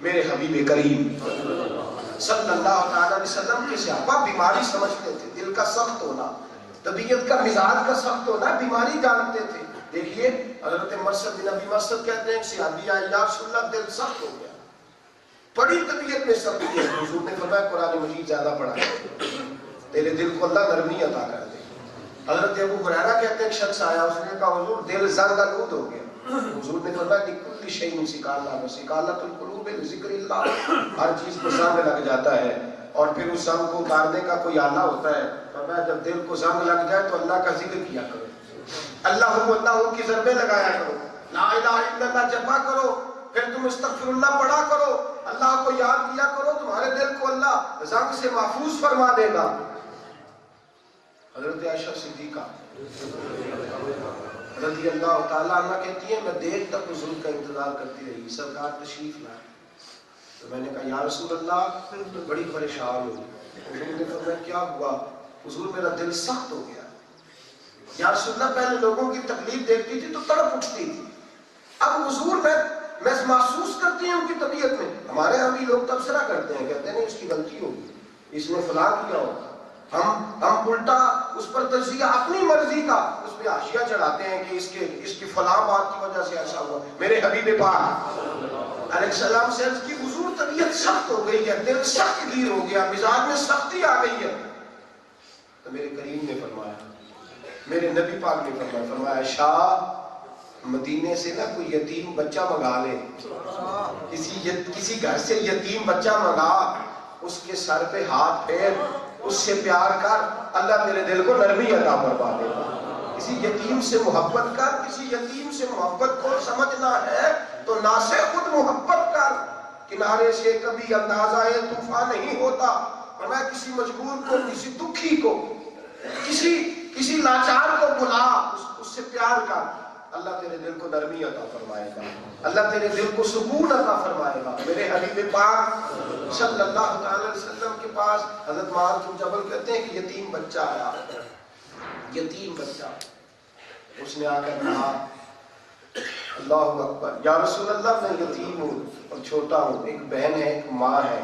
میرے حبیب کریم صلی اللہ علیہ وسلم کے صحابہ بیماری سمجھتے تھے، دل کا سخت ہونا، طبیعت کا مزاج کا سخت ہونا بیماری جانتے تھے۔ دیکھیے حضرت مرثد بن ابی مرثد کہتے ہیں صحابی آئے یا رسول اللہ دل سخت ہو گیا، بڑی طبیعت میں سختی ہے۔ حضور نے فرمایا قرآن مجید زیادہ پڑھا ہے، تیرے دل کو اللہ نرمی عطا کر دے۔ حضرت ابو ہریرہ کہتے ہیں ایک شخص آیا، اس نے کہا حضور دل زنگ آلود ہو گیا۔ حضور نے فرمایا لکل شیء سکالہ وسکالۃ القلوب ذکر اللہ، ہر چیز کو زنگ لگ جاتا ہے اور پھر اس زنگ کو اتارنے کا کوئی آلہ ہوتا ہے۔ فرمایا جب دل کو زنگ لگ جائے تو اللہ کا ذکر کیا کرو، اللہ کی ضربیں لگایا کرو، لا الہ الا اللہ جپا کرو، پھر تم استغفر اللہ پڑھا کرو، اللہ کو یاد کیا کرو، تمہارے دل کو اللہ زنگ سے محفوظ فرما دے گا۔ حضرت عائشہ صدیقہ رضی اللہ تعالیٰ عنہ کہتی ہے میں دیر تک حضور کا انتظار کرتی رہی، سرکار تشریف لائے تو میں نے کہا یا رسول اللہ بڑی پریشان ہوئی۔ حضور نے فرمایا کیا ہوا؟ حضور میرا دل سخت ہو گیا۔ یا رسول اللہ پہلے لوگوں کی تکلیف دیکھتی تھی تو تڑپ اٹھتی تھی، اب حضور میں محسوس کرتی ہوں ان کی طبیعت میں۔ ہمارے ہم بھی لوگ تبصرہ کرتے ہیں، کہتے ہیں نہیں اس کی غلطی ہوگی، اس نے فلاں کیا ہوگا، ہم الٹا اس پر تجزیہ اپنی مرضی کا اس پہ حاشیہ چڑھاتے ہیں کہ اس کی فلاں بات کی وجہ سے ایسا ہوا۔ میرے حبیب پاک علیہ السلام سے عرض کی حضور طبیعت سخت ہو گئی ہے، دل سخت گیر ہو گیا، مزاج میں سختی آ گئی ہے۔ تو میرے کریم نے فرمایا، میرے نبی پاک نے فرمایا شاہ مدینے سے نہ کوئی یتیم بچہ منگا لے، کسی گھر سے یتیم بچہ منگا، اس کے سر پہ ہاتھ پھیر، اس سے پیار کر، اللہ تیرے دل کو نرمی عطا فرما دے گا۔ کسی یتیم سے محبت کر، کسی یتیم سے محبت کو سمجھنا ہے تو نہ سے خود محبت کر، کنارے سے کبھی اندازہ طوفان نہیں ہوتا۔ اور میں کسی مجبور کو، کسی دکھی کو، کسی لاچار کو بلا، اس سے پیار کر، اللہ تیرے دل کو نرمی عطا فرمائے گا، اللہ تیرے دل کو سکون عطا فرمائے گا۔ میرے حبیب پاک صلی اللہ تعالی علیہ وسلم کے پاس حضرت معاذ بن جبل کہتے ہیں کہ یتیم بچہ آیا، یتیم بچہ، اس نے آ کر کہا اللہ اکبر یا رسول اللہ میں یتیم ہوں اور چھوٹا ہوں، ایک بہن ہے ایک ماں ہے۔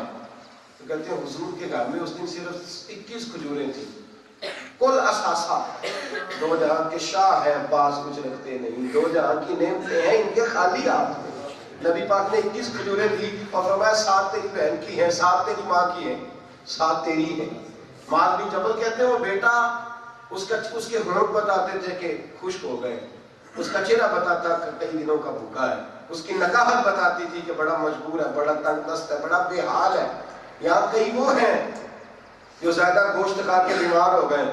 تو کہتے ہیں حضور کے گھر میں اس دن صرف 21 کھجوریں تھیں، کل اثاثہ، دو جہاں کے شاہ ہے پاس کچھ رکھتے نہیں، دو جہاں کی نعمتیں ہیں ان کے خالی ہاتھ میں۔ نبی پاک نے 21 کھجوریں دی اور فرمایا 7 تیری بہن کی ہیں، 7 تیری ماں کی ہیں، 7 تیری ہیں۔ معاذ بن جبل کہتے ہیں وہ بیٹا اس کے ہونٹ بتاتے تھے کہ خشک ہو گئے، اس کا چہرہ بتاتا کہ کئی دنوں کا بھوکا ہے، اس کی نکاحت بتاتی تھی کہ بڑا مجبور ہے، بڑا تنگ دست ہے، بڑا بے حال ہے۔ یہاں کئی وہ ہیں جو زیادہ گوشت کھا کے بیمار ہو گئے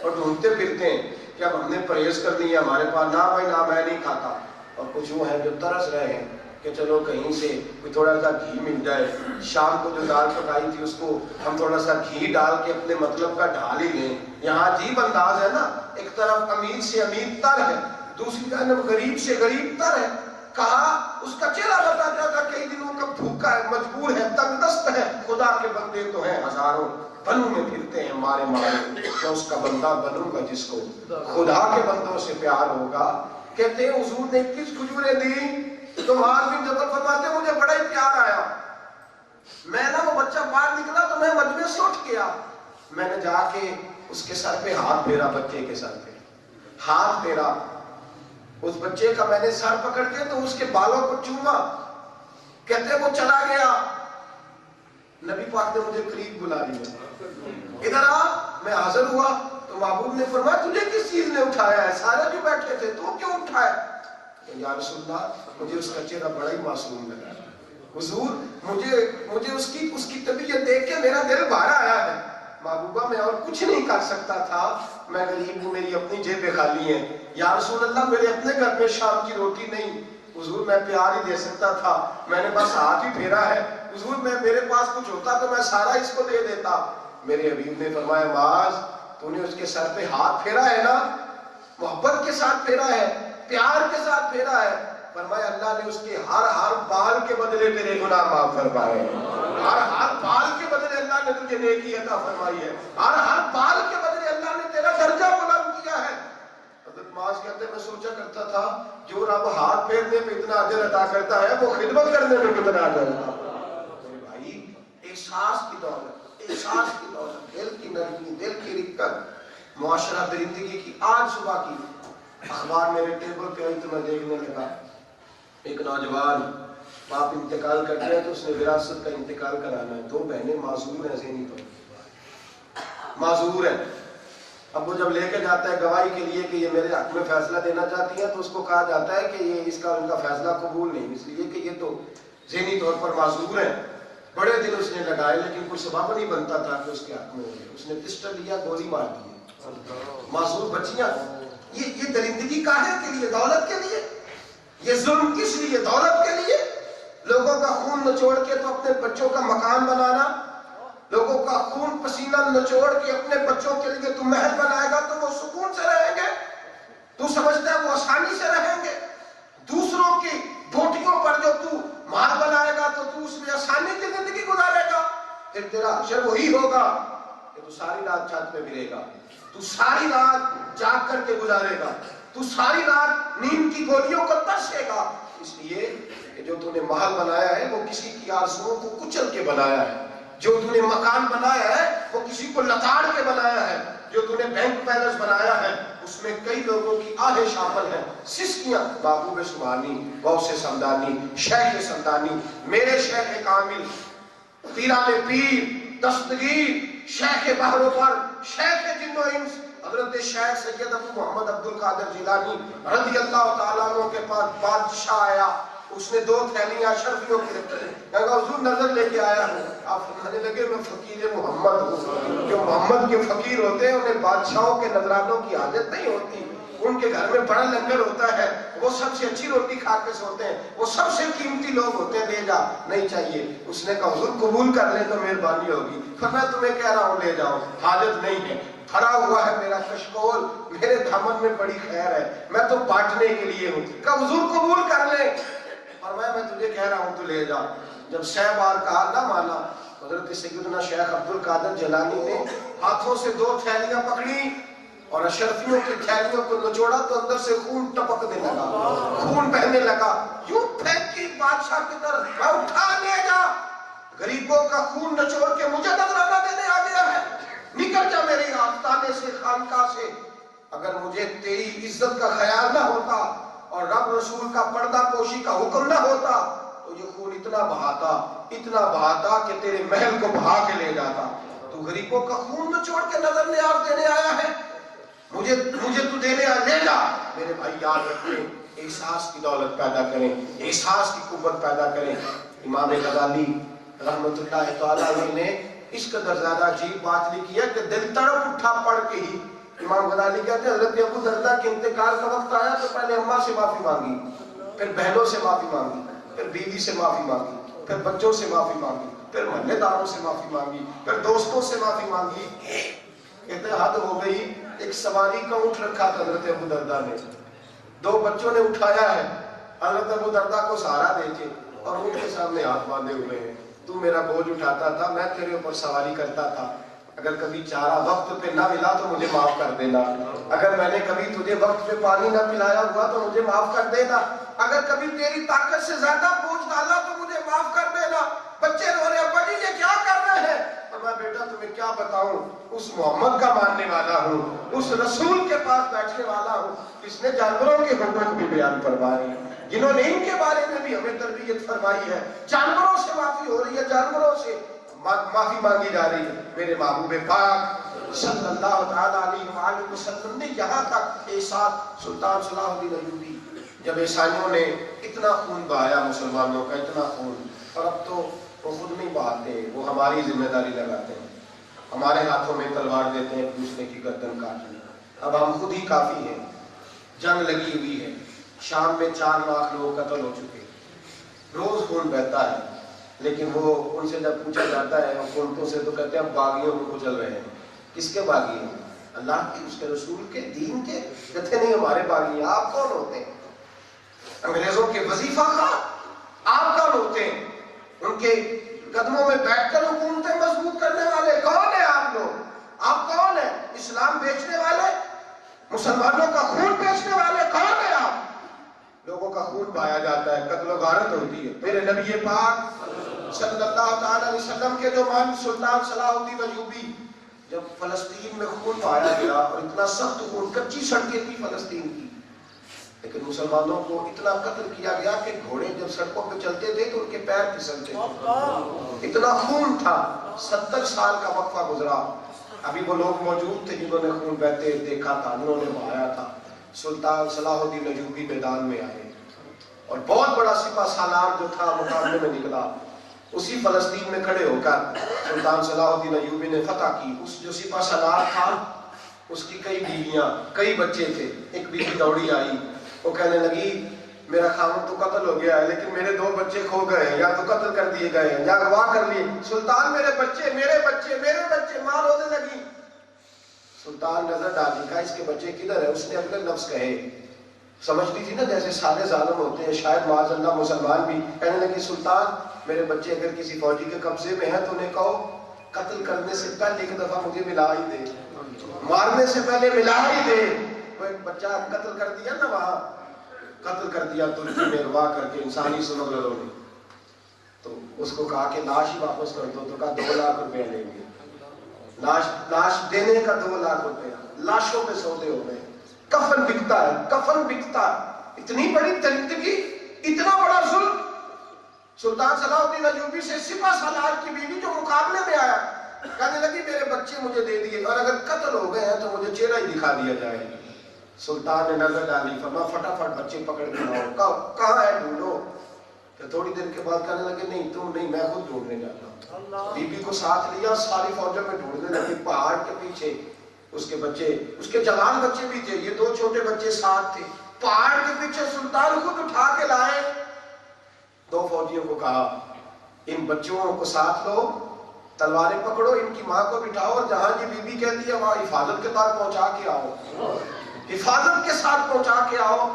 اور ڈھونڈتے پھرتے ہیں کہ اب ہم نے پرہیز کر لیا، ہمارے پاس نہ بھائی نہ میں نہیں کھاتا، اور کچھ وہ ہیں جو ترس رہے ہیں کہ چلو کہیں سے کوئی تھوڑا سا گھی مل جائے، شام کو جو دال پکائی تھی اس کو ہم تھوڑا سا گھی ڈال کے اپنے مطلب کا ڈھال ہی لیں۔ یہاں عجیب انداز ہے نا، ایک طرف امیر سے امیر تر ہے، دوسری جانب غریب سے غریب تر ہے۔ کہا اس کا چہرہ بتاتا تھا کئی دنوں کا بھوکا ہے، مجبور ہے، تنگ دست ہے، خدا کے بندے تو ہیں ہزاروں، بنوں میں پھرتے ہیں مارے مارے، میں اس کا بندہ بنوں گا جس کو خدا کے بندوں سے پیار ہوگا۔ کہتے ہیں حضور نے 21 کھجوریں دی تو معاذ بن جبل فرماتے ہیں مجھے بڑا ہی پیار آیا، میں نا وہ بچہ باہر نکلا تو میں مجمع سے اٹھ گیا، میں نے جا کے اس کے سر پہ ہاتھ پھیرا، بچے کے سر پہ ہاتھ پھیرا، اس بچے کا میں نے سر پکڑ کے تو اس کے بالوں کو چوما۔ کہتے ہیں وہ چلا گیا، نبی پاک نے مجھے قریب بلا لیا، ادھر آ، میں حاضر ہوا تو محبوب نے فرمایا تجھے کس چیز نے اٹھایا ہے؟ سارے جو بیٹھے تھے تو کیوں اٹھایا؟ یا رسول اللہ مجھے اس کا چہرہ بڑا ہی معصوم لگا، حضور مجھے اس کی طبیعت دیکھ کے میرا دل بھر آیا ہے، محبوبہ میں اور کچھ نہیں کر سکتا تھا، میں غریب ہوں، میری اپنی جیبیں خالی ہیں، یا رسول اللہ میرے اپنے گھر میں شام کی روٹی نہیں، حضور میں پیار ہی دے سکتا تھا، میں نے بس ہاتھ ہی پھیرا ہے، حضور میرے پاس کچھ ہوتا تو میں سارا اس کو دے دیتا۔ میرے حبیب نے فرمایا معاذ تو نے اس کے سر پہ ہاتھ پھیرا ہے نا، محبت کے ساتھ پھیرا ہے، پیار کے ساتھ پھیرا ہے، فرمایا اللہ نے اس کے ہر بال کے بدلے تیرے گناہ معاف فرمائے، ہر بال کے بدلے اللہ نے تجھے نیکی عطا فرمائی ہے، ہر بال کے بدلے اللہ نے تیرا درجہ بلند کیا ہے۔ حضرت معاذ کہتے ہیں میں سوچا کرتا تھا جو رب ہاتھ پھیرنے پہ اتنا اجر عطا کرتا ہے وہ خدمت کرنے میں کتنا اجر عطا، احساس کی دولت، دل کی نرمی، دل کی رقت، معاشرہ درندگی کی. آج صبح کی اخبار میرے ٹیبل پہ آئی تو میں دیکھنے لگا ایک نوجوان باپ انتقال کر گیا تو اس نے وراثت کا انتقال کرانا ہے. 2 بہنیں معذور ہیں، ذہنی طور پر معذور ہیں. اب وہ جب لے کے جاتا ہے گواہی کے لیے کہ یہ میرے حق میں فیصلہ دینا چاہتی ہے تو اس کو کہا جاتا ہے کہ یہ اس کا ان کا فیصلہ قبول نہیں، اس لیے کہ یہ تو ذہنی طور پر معذور ہیں. بڑے دن اس نے لگائے لیکن کوئی سبب نہیں بنتا تھا کہ اس کے حق میں ہو گئے. اس نے پسٹل لیا، گولی مار دی. معذور بچیاں. یہ درندگی کاہے کے لیے؟ دولت کے لیے. یہ ظلم کس لیے؟ دولت کے لیے. لوگوں کا خون نچوڑ کے تو اپنے بچوں کا مکان بنانا، لوگوں کا خون پسینہ نچوڑ کے اپنے بچوں کے لیے تو محل بنائے گا تو وہ سکون سے رہیں گے؟ تو سمجھتا ہے وہ آسانی سے رہیں گے؟ دوسروں کی بوٹیوں پر جو تو مال بنائے گا تو تو اس میں آسانی کی زندگی گزارے گا. پھر تیرا حشر وہی ہوگا کہ تو ساری رات چھت پہ گرے گا، تو ساری رات جاگ کر کے گزارے گا، تو ساری رات نیند کی گولیوں کو ترسے گا. اس لیے کہ جو تو نے محل بنایا ہے وہ کسی کی آرزوؤں کو کچل کے بنایا ہے. جو تو نے مکان بنایا ہے وہ کسی کو لتاڑ کے بنایا ہے. جو تو نے بینک بیلنس بنایا ہے اس میں کئی لوگوں کی آہیں شامل ہیں. سسکیاں. محبوب سبحانی، غوث سمدانی، شیخ سمدانی، میرے شیخ کامل، پیران پیر، دستگیر، شیخ بحر و بر، شیخ جن و انس، حضرت شیخ سید ابو محمد عبد القادر جیلانی رضی اللہ تعالیٰ عنہ کے پاس بادشاہ آیا. اس نے 2 تھیلیاں اشرفیوں کی رکھی. کہا حضور نظر لے کے آیا ہوں. آپ فرمانے لگے میں فقیر محمد ہوں. جو محمد کے فقیر ہوتے ہیں انہیں بادشاہوں کے نذرانوں کی عادت نہیں ہوتی. ان کے گھر میں بڑا لنگر ہوتا ہے، وہ سب سے اچھی روٹی کھا کے سوتے ہیں، وہ سب سے قیمتی لوگ ہوتے ہیں. لے جا. نہیں چاہیے. اس نے کہا حضور قبول کر لیں تو مہربانی ہوگی. میں تمہیں کہہ رہا ہوں لے جاؤ، حاجت نہیں ہے. بھرا ہوا ہے میرا کشکول، میرے دامن میں بڑی خیر ہے، میں تو بانٹنے کے لیے ہوں. کہا حضور قبول کر لیں. اور میں تجھے کہہ رہا ہوں تو لے جا. جب 6 بار کہا نہ مانا. حضرت سیدنا شیخ عبد القادر جیلانی نے ہاتھوں سے 2 تھیلیاں پکڑی اور اشرفیوں کی تھیلیوں کو نچوڑا تو اندر سے خون ٹپکنے لگا، خون بہنے لگا. یوں پھینکی بادشاہ کی طرف. میں اٹھا لے جا. غریبوں کا خون نچوڑ کے مجھے نذرانہ دینے آ گیا ہے. نکل جا میری آستانے سے، خانقاہ سے. اگر مجھے تیری عزت کا خیال نہ ہوتا اور رب رسول کا پردہ پوشی کا حکم نہ ہوتا تو یہ خون اتنا بہاتا کہ تیرے محل کو بہا کے لے جاتا. تو غریبوں کا خون نچوڑ کے نظر نیاز دینے آیا ہے. مجھے تو دینے آ. لے جا. میرے بھائی یاد رکھیں، احساس کی دولت پیدا کریں، احساس کی قوت پیدا کریں. امام غزالی رحمت اللہ تعالیٰ علیہ نے اس قدر زیادہ عجیب بات لکھی ہے کہ دل تڑپ اٹھا پڑھ کے ہی. امام غزالی کہتے ہیں حضرت ابو درداء کے انتقال کا وقت آیا تو پہلے اماں سے معافی مانگی، پھر بہنوں سے معافی مانگی، پھر بیوی سے معافی مانگی، پھر بچوں سے معافی مانگی، پھر محلے داروں سے معافی مانگی، پھر دوستوں سے معافی مانگی. کہتے ہیں حد ہو گئی. ایک سواری کا اونٹ رکھا تھا حضرت ابو درداء نے. 2 بچوں نے اٹھایا ہے. حضرت ابو درداء کو سہارا دے کے اور اونٹ کے سامنے ہاتھ باندھے ہوئے ہیں. تو میرا بوجھ اٹھاتا تھا، میں تیرے اوپر سواری کرتا تھا. اگر کبھی چارہ وقت پہ نہ ملا تو مجھے معاف کر دینا. اگر میں نے کبھی تجھے وقت پہ پانی نہ پلایا ہوا تو مجھے معاف کر دینا. اگر کبھی تیری طاقت سے زیادہ بوجھ ڈالا تو مجھے معاف کر دینا. بچے رو رہے ہیں، ابا جی یہ کیا کر رہے ہیں؟ اور میں بیٹا تمہیں کیا بتاؤں، اس محمد کا ماننے والا ہوں، اس رسول کے پاس بیٹھنے والا ہوں جس نے جانوروں کے حقوق بھی بیان فرمائے ہیں، جنہوں نے ان کے بارے میں بھی ہمیں تربیت فرمائی ہے. جانوروں سے معافی ہو رہی ہے، جانوروں سے معافی مانگی جا رہی ہے. میرے محبوب پاک صلی اللہ تعالیٰ علیہ وآلہ وسلم نے یہاں تک احساس سلطان صلاح الدین ایوبی جب عیسائیوں نے اتنا خون بہایا مسلمانوں کا، اتنا خون، اور اب تو وہ خود نہیں بہاتے، وہ ہماری ذمہ داری لگاتے ہیں، ہمارے ہاتھوں میں تلوار دیتے ہیں ایک دوسرے کی گردن کاٹنے. اب ہم خود ہی کافی ہیں. جنگ لگی ہوئی ہے، شام میں 4 لاکھ لوگ قتل ہو چکے، روز خون بہتا ہے. لیکن وہ ان سے جب پوچھا جاتا ہے حکومتوں سے تو کہتے ہیں ہم باغیوں کو کچل رہے ہیں. کس کے باغی ہیں؟ اللہ کے، اس کے رسول کے، دین کے. کہتے نہیں ہمارے باغی ہیں. آپ کون ہوتے ہیں؟ انگریزوں کے وظیفہ خواہ آپ کون ہوتے ہیں؟ ان کے قدموں میں بیٹھ کر حکومتیں مضبوط کرنے والے کون ہیں آپ لوگ؟ آپ کون ہیں؟ اسلام بیچنے والے، مسلمانوں کا خون بیچنے والے کون ہیں آپ؟ لوگوں کا خون پایا جاتا ہے، قتل و غارت ہوتی ہے. میرے نبی پاک صلی اللہ تعالی علیہ وسلم کے جو مان سلطان صلاح الدین ایوبی جب فلسطین میں خون پایا گیا اور اتنا سخت خون، کچی سڑکیں تھی فلسطین کی، لیکن مسلمانوں کو اتنا قتل کیا گیا کہ گھوڑے جب سڑکوں پہ چلتے تھے تو ان کے پیر پھسلتے تھے، اتنا خون تھا۔ 70 سال کا وقفہ گزرا، ابھی وہ لوگ موجود تھے جنہوں نے خون بہتے دیکھا تھا، انہوں نے بہایا تھا۔ سلطان صلاح الدین ایوبی میدان میں آئے اور بہت بڑا سپہ سالار جو تھا مقابلے میں نکلا، اسی فلسطین میں کھڑے ہو کر سلطان صلاح الدین ایوبی نے فتح کی۔ اس جو سپہ سالار تھا اس کی کئی بیویاں، کئی بچے تھے۔ ایک بیوی دوڑی آئی، وہ کہنے لگی میرا خاوند تو قتل ہو گیا ہے لیکن میرے 2 بچے کھو گئے ہیں، یا تو قتل کر دیے گئے ہیں یا اغوا کر لیے، سلطان میرے بچے میرے بچے میرے بچے، ماں رونے لگی۔ سلطان نظر ڈالی، کہا اس کے بچے کدھر ہے؟ اس نے اپنے لفظ کہے، سمجھتی تھی نا جیسے سارے ظالم ہوتے ہیں، شاید معاذ اللہ مسلمان بھی، کہنے لگی سلطان میرے بچے اگر کسی فوجی کے قبضے میں ہیں تو انہیں کہو قتل کرنے سے پہلے ایک دفعہ مجھے ملا ہی دے، مارنے سے پہلے ملا ہی دے۔ وہ ایک بچہ قتل کر دیا نا، وہاں قتل کر دیا ترکی میں اغوا کر کے انسانی سمگلروں نے، تو اس کو کہا کہ لاش ہی واپس کر دو، تو کہا 2 لاکھ روپے لیں گے۔ لاش دینے کا 2 لاکھ روپے، لاشوں پہ سودے ہو گئے، کفن بکتا ہے، کفن بکتا ہے۔ اتنی بڑی تنگی، اتنا بڑا ظلم۔ سلطان صلاح الدین ایوبی سے سپہ سالار کی بیوی جو مقابلے میں آیا، کہنے لگی میرے بچے مجھے دے دیے اور اگر قتل ہو گئے ہیں تو مجھے چہرہ ہی دکھا دیا جائے۔ سلطان نے نظر ڈالی، فرمایا فٹافٹ بچے پکڑ کے لاؤ، کہاں ہے ڈھونڈو۔ کہ تھوڑی دیر کے بعد کہنے لگے نہیں تم نہیں، میں خود ڈھونڈنے جاتا ہوں۔ بی بی کو ساتھ لیا، ساری فوجوں میں ڈھونڈنے لگی، پہاڑ کے پیچھے اس کے بچے، اس کے جوان بچے بھی تھے، یہ 2 چھوٹے بچے ساتھ تھے، پہاڑ کے پیچھے سلطان خود اٹھا کے لائے۔ 2 فوجیوں کو کہا ان بچوں کو ساتھ لو، تلواریں پکڑو، ان کی ماں کو بٹھاؤ اور جہاں یہ بی بی کہتی ہے وہاں حفاظت کے ساتھ پہنچا کے آؤ، حفاظت کے ساتھ پہنچا کے آؤ۔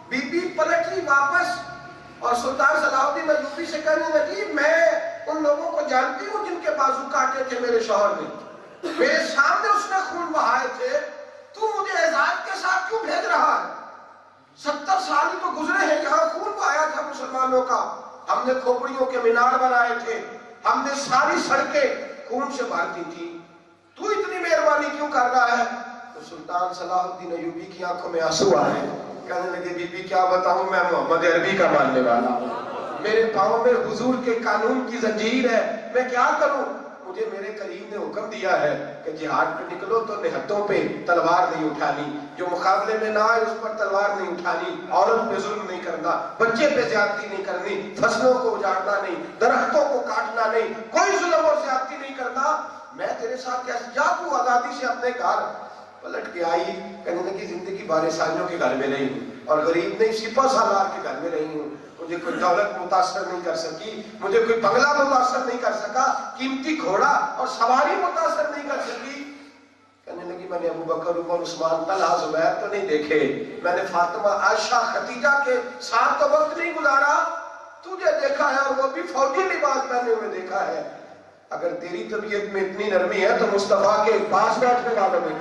بی بی پلٹی واپس اور سلطان صلاح الدین ایوبی سے کہنے لگی میں ان لوگوں کو جانتی ہوں جن کے بازو کاٹے تھے میرے شوہر نے، میرے سامنے اس نے خون بہائے تھے، تو مجھے اعزاز کے ساتھ کیوں بھیج رہا ہے؟ 70 سال ہی تو گزرے ہیں جہاں خون بہایا تھا مسلمانوں کا، ہم نے کھوپڑیوں کے مینار بنائے تھے، ہم نے ساری سڑکیں خون سے بھر دی تھی، تو اتنی مہربانی کیوں کر رہا ہے؟ تو سلطان صلاح الدین ایوبی کی آنکھوں میں آنسو آئے، کہنے لگے بی بی کیا بتاؤں، میں محمد عربی کا ماننے والا ہوں، میرے پاؤں میں حضور کے قانون کی زنجیر ہے، میں کیا کروں؟ مجھے میرے کریم نے حکم دیا ہے کہ جہاد پہ نکلو تو نہتوں پہ تلوار نہیں اٹھانی، جو مقابلے میں نہ آئے اس پر تلوار نہیں اٹھانی، عورت پہ ظلم نہیں کرنا، بچے پہ زیادتی نہیں کرنی، فصلوں کو اجاڑنا نہیں، درختوں کو کاٹنا نہیں، کوئی ظلم اور زیادتی نہیں کرنا، میں تیرے ساتھ کیسے جا تو آزادی سے اپنے گھر۔ پلٹ کے آئی، کہنے لگی زندگی بارسانیوں کے گھر میں رہی ہوں اور غریب نہیں سپہ سالار کے گھر میں رہی ہوں، مجھے کوئی دولت متاثر نہیں کر سکی، مجھے کوئی بنگلہ متاثر نہیں کر سکا، قیمتی گھوڑا اور سواری متاثر نہیں کر سکی۔ کہنے لگی میں نے ابو بکر عمر عثمان طلحہ زبیر تو نہیں دیکھے، میں نے فاطمہ عائشہ خدیجہ کے ساتھ تو وقت نہیں گزارا، تجھے دیکھا ہے اور وہ بھی فوجی لباس پہنے ہوئے دیکھا ہے، اگر تیری طبیعت میں اتنی نرمی ہے تو مصطفیٰ کے پاس بیٹھنے والوں میں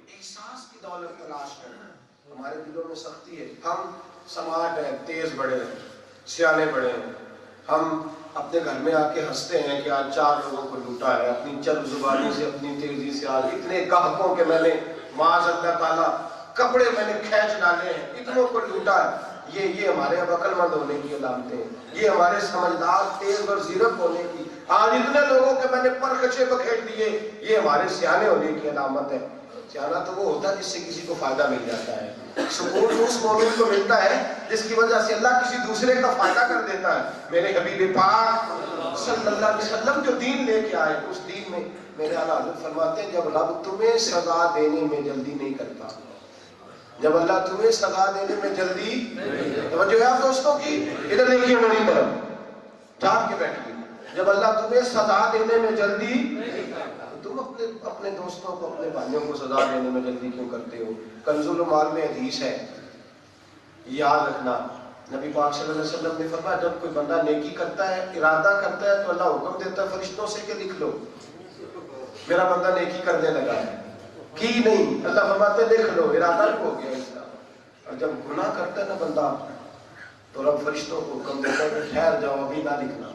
احساس کی دولت تلاش کرنا۔ ہمارے دلوں میں سختی ہے، ہم سماج ہیں، تیز بڑے ہیں، سیانے بڑے ہیں، ہم اپنے گھر میں آ کے ہنستے ہیں کہ آج 4 لوگوں کو لوٹا ہے، اپنی چرب زبانی سے اپنی تیزی سے، آج اتنے گاہکوں کے میں نے معاذ اللہ تعالیٰ کپڑے میں نے کھینچ ڈالے ہیں، اتنوں کو لوٹا ہے۔ یہ ہمارے اب عقل مند ہونے کی علامتیں ہیں، یہ ہمارے سمجھدار تیز اور زیرک ہونے کی، آج اتنے لوگوں کے میں نے پرخچے بکھیر دیے، یہ ہمارے سیانے ہونے کی علامت ہے۔ سیانا تو وہ ہوتا ہے جس سے کسی کو فائدہ مل جاتا ہے، سکون اس مومن کو ملتا ہے جس کی وجہ سے اللہ کسی دوسرے کا فائدہ کر دیتا ہے۔ میرے حبیب پاک صلی اللہ علیہ وسلم جو دین لے کے آئے، اس دین میں میرے اعلیٰ حضرت فرماتے ہیں جب رب تمہیں سزا دینے میں جلدی نہیں کرتا، جب اللہ تمہیں سزا دینے میں جلدی، توجہ ہے آپ دوستوں کی، ادھر دیکھیے میری طرف، جاگ کے بیٹھیے، جب اللہ تمہیں سزا دینے میں جلدی، تم اپنے دوستوں کو اپنے بھائیوں کو سزا دینے میں جلدی کیوں کرتے ہو؟ کنز المال میں حدیث ہے، یاد رکھنا، نبی پاک صلی اللہ علیہ وسلم نے فرمایا جب کوئی بندہ نیکی کرتا ہے، ارادہ کرتا ہے تو اللہ حکم دیتا ہے فرشتوں سے کہ لکھ لو میرا بندہ نیکی کرنے لگا ہے، کی نہیں، اللہ فرماتے لکھ لو، ارادہ بھی ہو گیا اس کا۔ اور جب گناہ کرتا ہے نا بندہ تو رب فرشتوں کو حکم دیتا ہے کہ ٹھہر جاؤ ابھی نہ لکھنا،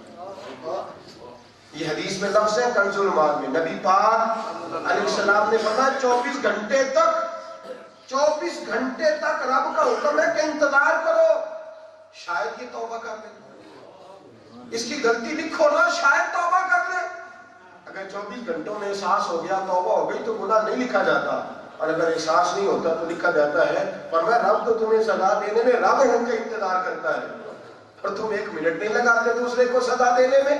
یہ حدیث میں لفظ ہے کنز المال میں، نبی پاک علیہ السلام نے فرمایا 24 گھنٹے تک رب کا حکم ہے کہ انتظار کرو، شاید یہ توبہ کر لے، اس کی غلطی لکھو نا، شاید توبہ کر لے۔ اگر 24 گھنٹوں میں احساس ہو گیا توبہ ہو گئی تو گناہ نہیں لکھا جاتا، اور اگر احساس نہیں ہوتا تو لکھا جاتا ہے فرمایا رب تو تمہیں سزا دینے میں رب ہو کے انتظار کرتا ہے، اور تم 1 منٹ نہیں لگاتے دوسرے کو سزا دینے میں۔